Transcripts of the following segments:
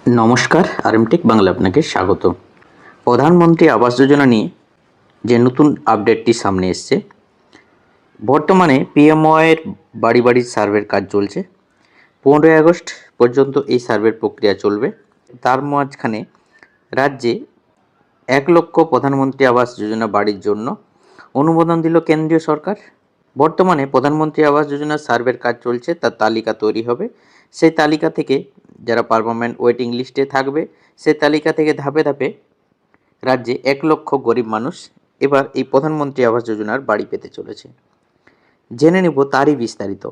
নমস্কার, আরএমটেক বাংলা আপনাকে স্বাগত। প্রধানমন্ত্রী আবাস যোজনা নিয়ে যে নতুন আপডেটটি সামনে এসছে, বর্তমানে পিএমওয়াইয়ের বাড়ি বাড়ি সার্ভের কাজ চলছে। 15ই আগস্ট পর্যন্ত এই সার্ভের প্রক্রিয়া চলবে। তার মাঝখানে রাজ্যে 1 লক্ষ প্রধানমন্ত্রী আবাস যোজনা বাড়ির জন্য অনুমোদন দিল কেন্দ্রীয় সরকার। বর্তমানে প্রধানমন্ত্রী আবাস যোজনার সার্ভের কাজ চলছে, তার তালিকা তৈরি হবে। সেই তালিকা থেকে যারা পার্মানেন্ট ওয়েটিং লিস্টে থাকবে, সেই তালিকা থেকে ধাপে ধাপে রাজ্যে 1 লক্ষ গরিব মানুষ এবার এই প্রধানমন্ত্রী আবাস যোজনার বাড়ি পেতে চলেছে। জেনে নেব তারই বিস্তারিত।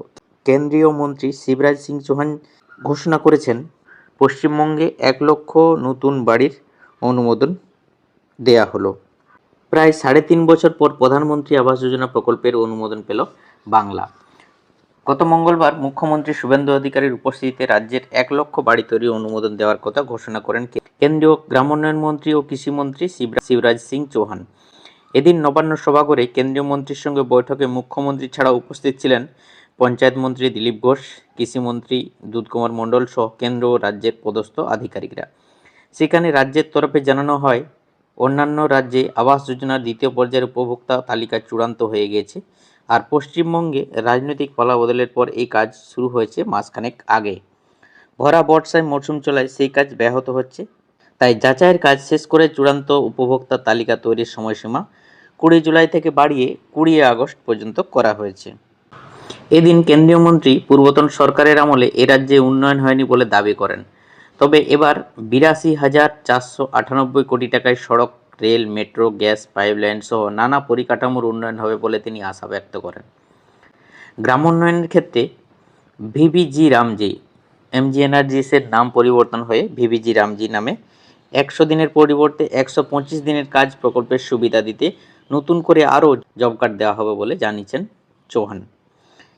কেন্দ্রীয় মন্ত্রী শিবরাজ সিং চৌহান ঘোষণা করেছেন, পশ্চিমবঙ্গে 1 লক্ষ নতুন বাড়ির অনুমোদন দেয়া হলো। প্রায় 3.5 বছর পর প্রধানমন্ত্রী আবাস যোজনা প্রকল্পের অনুমোদন পেল বাংলা। গত মঙ্গলবার মুখ্যমন্ত্রী শুভেন্দু অধিকারীর উপস্থিতিতে রাজ্যের 1 লক্ষ বাড়ি তৈরির অনুমোদন দেওয়ার কথা ঘোষণা করেন কেন্দ্রীয় গ্রামোন্নয়ন মন্ত্রী ও কৃষিমন্ত্রী শিবরাজ সিং চৌহান। এদিন নবান্ন সভাঘরে কেন্দ্রীয় মন্ত্রীর সঙ্গে বৈঠকে মুখ্যমন্ত্রী ছাড়াও উপস্থিত ছিলেন পঞ্চায়েত মন্ত্রী দিলীপ ঘোষ, কৃষিমন্ত্রী দুধকুমার মণ্ডল সহ কেন্দ্র ও রাজ্যের পদস্থ আধিকারিকরা। সেখানে রাজ্যের তরফে জানানো হয়, অন্যান্য রাজ্যে আবাস যোজনার দ্বিতীয় পর্যায়ের উপভোক্তা তালিকা চূড়ান্ত হয়ে গেছে, আর পশ্চিমবঙ্গে রাজনৈতিক পালাবদলের পর এই কাজ শুরু হয়েছে মাসখানেক আগে। ভরা বর্ষায় মরশুম চলায় সেই কাজ ব্যাহত হচ্ছে। তাই যাচাইয়ের কাজ শেষ করে চূড়ান্ত উপভোক্তা তালিকা তৈরির সময়সীমা 20 জুলাই থেকে বাড়িয়ে 20 আগস্ট পর্যন্ত করা হয়েছে। এদিন কেন্দ্রীয় মন্ত্রী পূর্বতন সরকারের আমলে এ রাজ্যে উন্নয়ন হয়নি বলে দাবি করেন। তবে এবার 82,498 কোটি টাকায় সড়ক, রেল, মেট্রো, গ্যাস পাইপলাইন সহ নানা পরিকাঠামোর উন্নয়ন হবে বলে তিনি আশা ব্যক্ত করেন। গ্রামোন্নয়নের ক্ষেত্রে ভিভিজি রামজি এমজিএনআরজিএসের নাম পরিবর্তন হয়ে ভিভিজি রামজি নামে 100 দিনের পরিবর্তে 125 দিনের কাজ প্রকল্পের সুবিধা দিতে নতুন করে আরও জব কার্ড দেওয়া হবে বলে জানিয়েছেন চৌহান।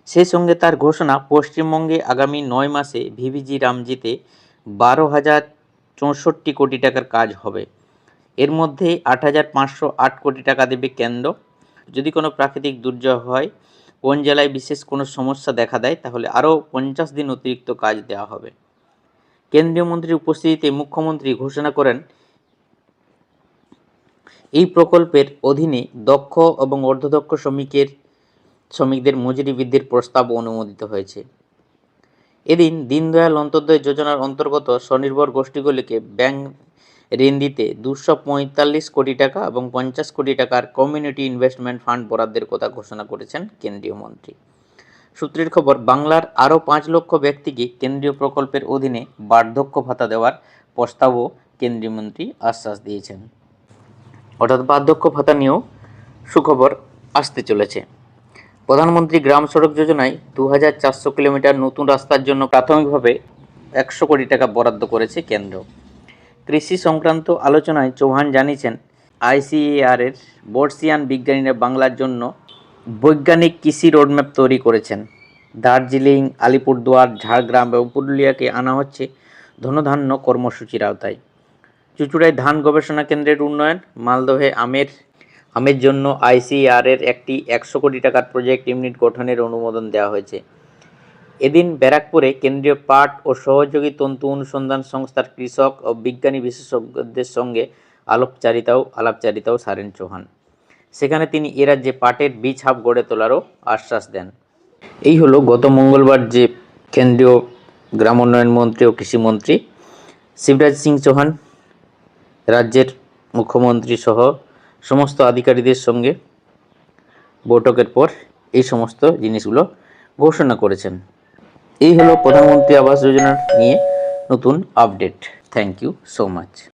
সেই সঙ্গে তার ঘোষণা, পশ্চিমবঙ্গে আগামী 9 মাসে ভিভিজি রামজিতে 12,064 কোটি টাকার কাজ হবে। এর মধ্যে 8,508 কোটি টাকা দেবে কেন্দ্র। যদি কোনো প্রাকৃতিক দুর্যোগ হয়, কোন জেলায় বিশেষ কোনো সমস্যা দেখা দেয়, তাহলে আরও 50 দিন অতিরিক্ত কাজ দেওয়া হবে। কেন্দ্রীয় মন্ত্রীর উপস্থিতিতে মুখ্যমন্ত্রী ঘোষণা করেন, এই প্রকল্পের অধীনে দক্ষ এবং অর্ধদক্ষ শ্রমিকদের মজুরি বৃদ্ধির প্রস্তাব অনুমোদিত হয়েছে। এদিন দীনদয়াল অন্তোদয় যোজনার অন্তর্গত স্বনির্ভর গোষ্ঠীগুলিকে ব্যাংক ঋণ দিতে 245 কোটি টাকা এবং 50 কোটি টাকার কমিউনিটি ইনভেস্টমেন্ট ফান্ড বরাদ্দের কথা ঘোষণা করেছেন কেন্দ্রীয় মন্ত্রী। সূত্রের খবর, বাংলার আরও 5 লক্ষ ব্যক্তিকে কেন্দ্রীয় প্রকল্পের অধীনে বার্ধক্য ভাতা দেওয়ার প্রস্তাবও কেন্দ্রীয় মন্ত্রী আশ্বাস দিয়েছেন। অর্থাৎ বার্ধক্য ভাতা নিয়েও সুখবর আসতে চলেছে। প্রধানমন্ত্রী গ্রাম সড়ক যোজনায় 2400 কিলোমিটার নতুন রাস্তার জন্য প্রাথমিকভাবে 100 কোটি টাকা বরাদ্দ করেছে কেন্দ্র। কৃষি সংক্রান্ত আলোচনায় চৌহান জানিয়েছেন, আইসিএআর-এর বর্ষিয়ান বিজ্ঞানীরা বাংলার জন্য বৈজ্ঞানিক কৃষি রোডম্যাপ তৈরি করেছেন। দার্জিলিং, আলিপুরদুয়ার, ঝাড়গ্রাম এবং পুরুলিয়াকে আনা হচ্ছে ধনধান্য কর্মসূচির আওতায়। চুঁচুড়ায় ধান গবেষণা কেন্দ্রের উন্নয়ন, মালদহে আমের জন্য আইসিএআর-এর একটি 100 কোটি টাকার প্রজেক্ট ইউনিট গঠনের অনুমোদন দেওয়া হয়েছে। এদিন ব্যারাকপুরে কেন্দ্রীয় পাট ও সহযোগী তন্তু অনুসন্ধান সংস্থার কৃষক ও বিজ্ঞানী বিশেষজ্ঞদের সঙ্গে আলাপচারিতাও সারেন চৌহান। সেখানে তিনি এ রাজ্যে পাটের বীজ হাব গড়ে তোলারও আশ্বাস দেন। এই হলো গত মঙ্গলবার যে কেন্দ্রীয় গ্রামোন্নয়ন মন্ত্রী ও কৃষিমন্ত্রী শিবরাজ সিং চৌহান রাজ্যের মুখ্যমন্ত্রী সহ সমস্ত আধিকারিকদের সঙ্গে বৈঠকের পর এই সমস্ত জিনিসগুলো ঘোষণা করেছেন। এই হলো প্রধানমন্ত্রী আবাস যোজনা নিয়ে নতুন update. Thank you so much.